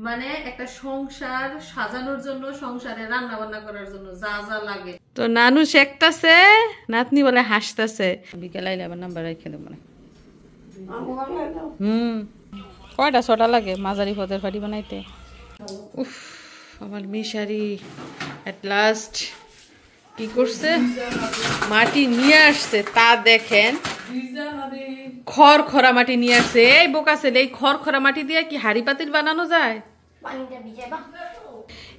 মানে একটা সংসার সাজানোর জন্য, সংসারে রান্না বান্না করার জন্য যা যা লাগে। তো নানু শেখতাছে, নাতনি বলে হাসতাছে। বিকেল আইলে আবার নাম্বার রেখে দেব মানে। কয়টা ছটা লাগে মাঝারি পদের ফাটি বানাইতে? উফ, আমার মিশারি এট লাস্ট কি করছে, মাটি নিয়ে আসছে। তা দেখেন, খড়খড়া মাটি নিয়ে আসছে। এই বোকা ছেলে, এই খড়খড়া মাটি দিয়ে কি হাড়ি পাতিল বানানো যায়?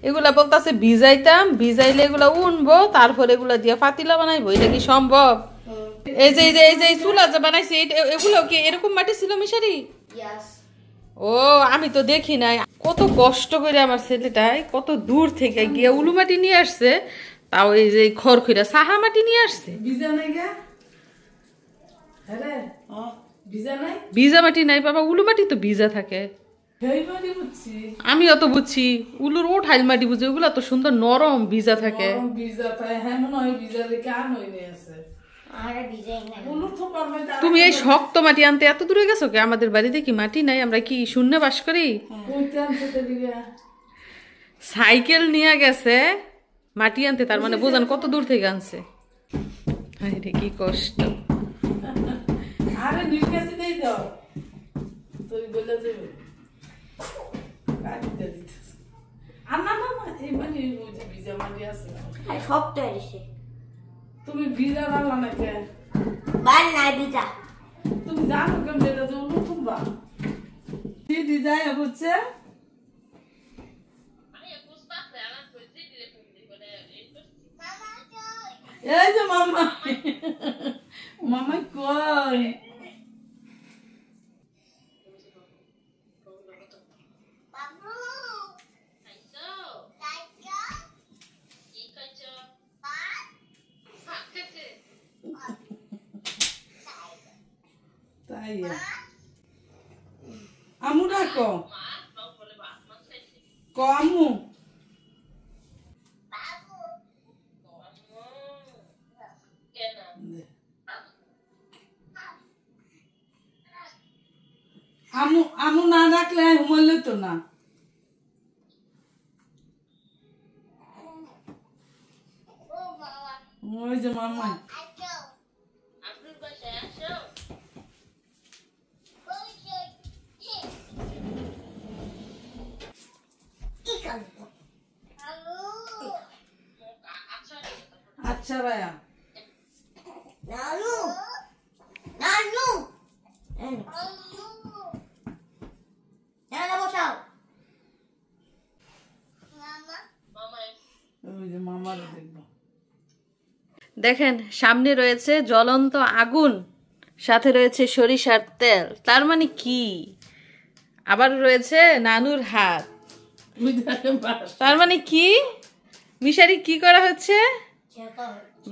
এগুলা বলতেছে ভিজাইতাম, ভিজাইলে এগুলা উনবো, তারপর এগুলা দিয়ে পাতিলা বানাইবো। এটা কি সম্ভব? এই যে এই যে চুলা যে বানাইছে, এগুলো কি এরকম মাটি ছিল মিশারি? ও, আমি তো দেখি নাই। কত কষ্ট করে আমার ছেলেটাই কত দূর থেকে গিয়ে উলু মাটি নিয়ে আসছে, তাও এই যে খড়খড়া সাহা মাটি নিয়ে আসছে। ভিজা মাটি নাই বাবা, উলু মাটি তো ভিজা থাকে। আমি অত বুঝছি, উলুর ওঠাইল মাটি বুঝি, ওগুলা তো সুন্দর নরম ভিজা থাকে। তুমি এই শক্ত মাটি আনতে এত দূরে গেছো কে? আমাদের বাড়িতে কি মাটি নাই? আমরা কি শূন্য বাস করি? সাইকেল নিয়ে গেছে মাটি আনতে, তার মানে বোঝান কত দূর থেকে আনছে। কি কষ্ট। তুমি ভিজা রান্না না কে? তুমি জানো কেমন এটা যে নতুন বা দিদি যায় বুঝছে। এই যে মামা, মামা কই? তাই আমু ডাকো, আমু আমু আমু না ডাকলে ঘুমাইলে তো না। ওই যে মামা, আচ্ছা ভাইয়া। নানু নানু বসাও। দেখেন, সামনে রয়েছে জ্বলন্ত আগুন, সাথে রয়েছে সরিষার তেল। তার মানে কি? আবার রয়েছে নানুর হাত। তার মানে কি? মিশারি কি করা হচ্ছে?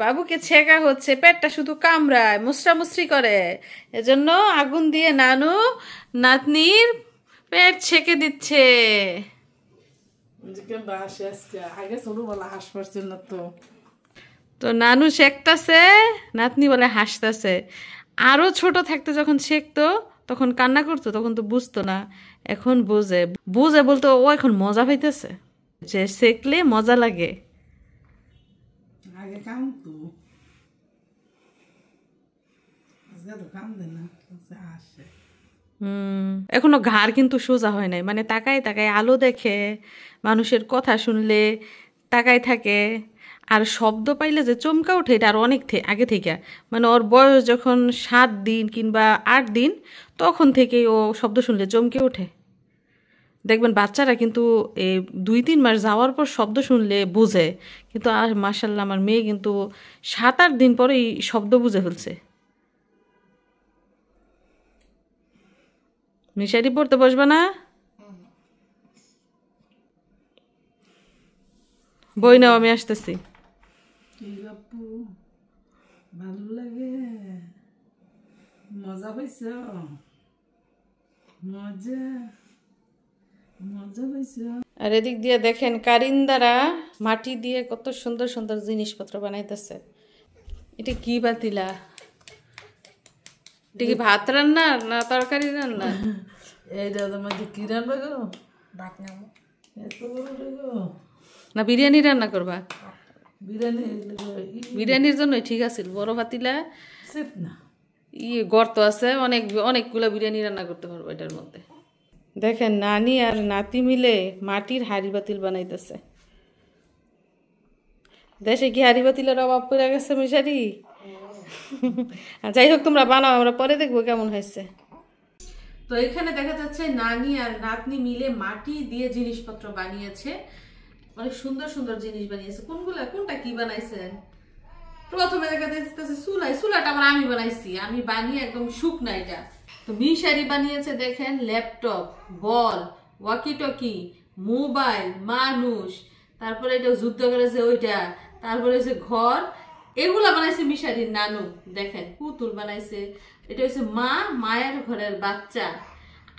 বাবুকে ছেঁকা হচ্ছে, পেটটা শুধু কামড়ায়, মুসরামুসরি করে। এজন্য আগুন দিয়ে নানু নাতনির পেট ছেঁকে দিচ্ছে। তো নানু শেখতাছে, নাতনি বলে হাসতাছে। আরো ছোট থাকতে যখন শেখতো তখন কান্না করতো, তখন তো বুঝতো না। এখন বুঝে, বুঝে বলতো ও এখন মজা পাইতেছে, যে শেখলে মজা লাগে। এখনো ঘাড় কিন্তু সোজা হয় নাই, মানে তাকায় তাকায় আলো দেখে, মানুষের কথা শুনলে তাকায় থাকে। আর শব্দ পাইলে যে চমকা ওঠে, এটা আর অনেক আগে থেকে। মানে ওর বয়স যখন 7 দিন কিংবা 8 দিন, তখন থেকেই ও শব্দ শুনলে চমকে ওঠে। দেখবেন বাচ্চারা কিন্তু এই 2-3 মাস যাওয়ার পর শব্দ শুনলে বুঝে, কিন্তু আর মাশাআল্লাহ আমার মেয়ে কিন্তু 7-8 দিন পরেই শব্দ বুঝে ফেলছে। মিশারি পড়তে বসবে না? বই নাও, আমি আসতেছি। ভালো লাগে, মজা পাইছ, মজা মজা পাইছ। আর এদিক দিয়ে দেখেন কারিন্দারা মাটি দিয়ে কত সুন্দর সুন্দর জিনিসপত্র বানাইতেছে। এটা কি পাতিলা? এটা কি ভাত রান্না না তরকারি রান্না? এইটা তোমার কি রান্না করো? ভাত নামো এত বড় লেগো না বিরিয়ানি রান্না করবা? বিরিয়ানি বিরিয়ানির জন্যই ঠিক আছে, বড় পাতিলা সেট না গর্ত আছে, অনেকগুলো বিরিয়ানি রান্না করতে পারবো এটার মধ্যে। দেখেন নানি আর নাতি মিলে মাটির হাঁড়ি বাতিল বানাইতেছে। দেশে কি হাঁড়ি বাতিলের অভাব পড়ে গেছে মিশারি? যাই হোক, তোমরা বানাও, আমরা পরে দেখবো কেমন হয়েছে। তো এখানে দেখা যাচ্ছে নানি আর নাতনি মিলে মাটি দিয়ে জিনিসপত্র বানিয়েছে, অনেক সুন্দর সুন্দর জিনিস বানিয়েছে। কোনটা কি বানাইছেন? প্রথমে দেখা যাচ্ছে চুলাটা আবার আমি বানাইছি, আমি বানিয়ে একদম শুকনা এটা। তো মিশারি বানিয়েছে দেখেন ল্যাপটপ, বল, ওয়াকি টকি, মোবাইল, মানুষ, তারপরে এটা যুদ্ধ করেছে ওইটা, তারপরে হচ্ছে ঘর, এগুলা বানাইছে মিশারির নানু। দেখেন পুতুল বানাইছে, এটা হচ্ছে মায়ের ঘরের বাচ্চা।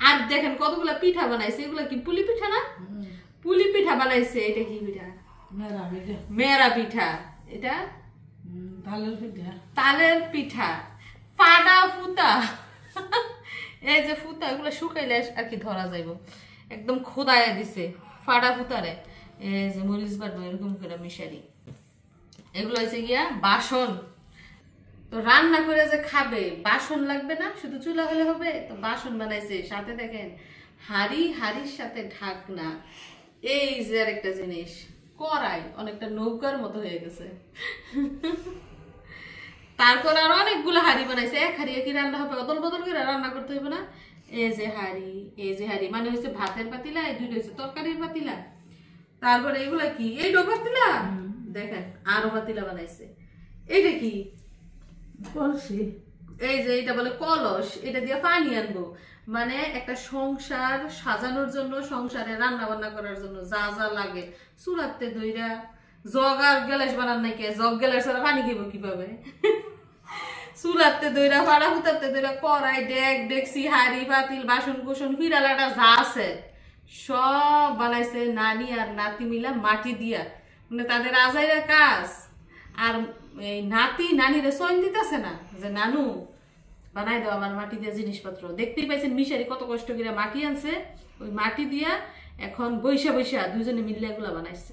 আর দেখেন কতগুলা পিঠা বানাইছে, এগুলা কি পুলি পিঠা না? পুলি পিঠা বানাইছে। এটা কি পিঠা? মেরা পিঠা। এটা তালের পিঠা। ফাডা ফুতা, এই যে ফুতা, এগুলো শুকাইলে আর কি ধরা যাইব, একদম খোদায়া দিছে ফাডা ফুতারে। এই যে মরিচ বাটবো এরকম করে মিশারি। এগুলো হচ্ছে গিয়া বাসন। তো রান্না করে যে খাবে, বাসন লাগবে না, শুধু চুলা হলে হবে। তো বাসন বানাইছে, সাথে দেখেন হাড়ির সাথে ঢাকনা। এই যে আরেকটা জিনিস, কড়াই, অনেকটা নৌকার মতো হয়ে গেছে। তারপর আর অনেকগুলো হাড়ি বানাইছে। এক হাড়ি কি রান্না হবে, অদল বদল করে রান্না করতে হবে না। এই যে হাড়ি মানে হচ্ছে ভাতের পাতিলা, এই দুইটা হচ্ছে তরকারির পাতিলা। তারপরে এগুলা কি, এই পাতিলা, দেখেন আরো পাতিলা বানাইছে। এইটা কি? কলসি। এই যে এটা বলে কলস, এটা দিয়ে পানি আনবো। মানে একটা সংসার সাজানোর জন্য, সংসারে রান্না বান্না করার জন্য যা যা লাগে, চুলাতে দইরা। জগ আর গ্যালাস বানান নাকি, জগ গ্যালাস ছাড়া পানি খাইব কিভাবে? চুলাতে দইরা, ফাড়া ফুটাতে দইরা, কড়াই, ডেকসি, হাড়ি পাতিল, বাসন কুসন, ফিরালাটা যা আছে সব বানাইছে নানি আর নাতি মিলা মাটি দিয়া। মানে তাদের আজাইরা কাজ। আর এই নানিরে সইন দিতেছে না যে নানু বানাই দাও আমার মাটি দিয়া জিনিসপত্র। দেখতেই পাইছেন মিশারি কত কষ্ট করে মাটি আনছে, ওই মাটি দিয়া এখন বৈশা দুজনে মিললে এগুলা বানাইছে।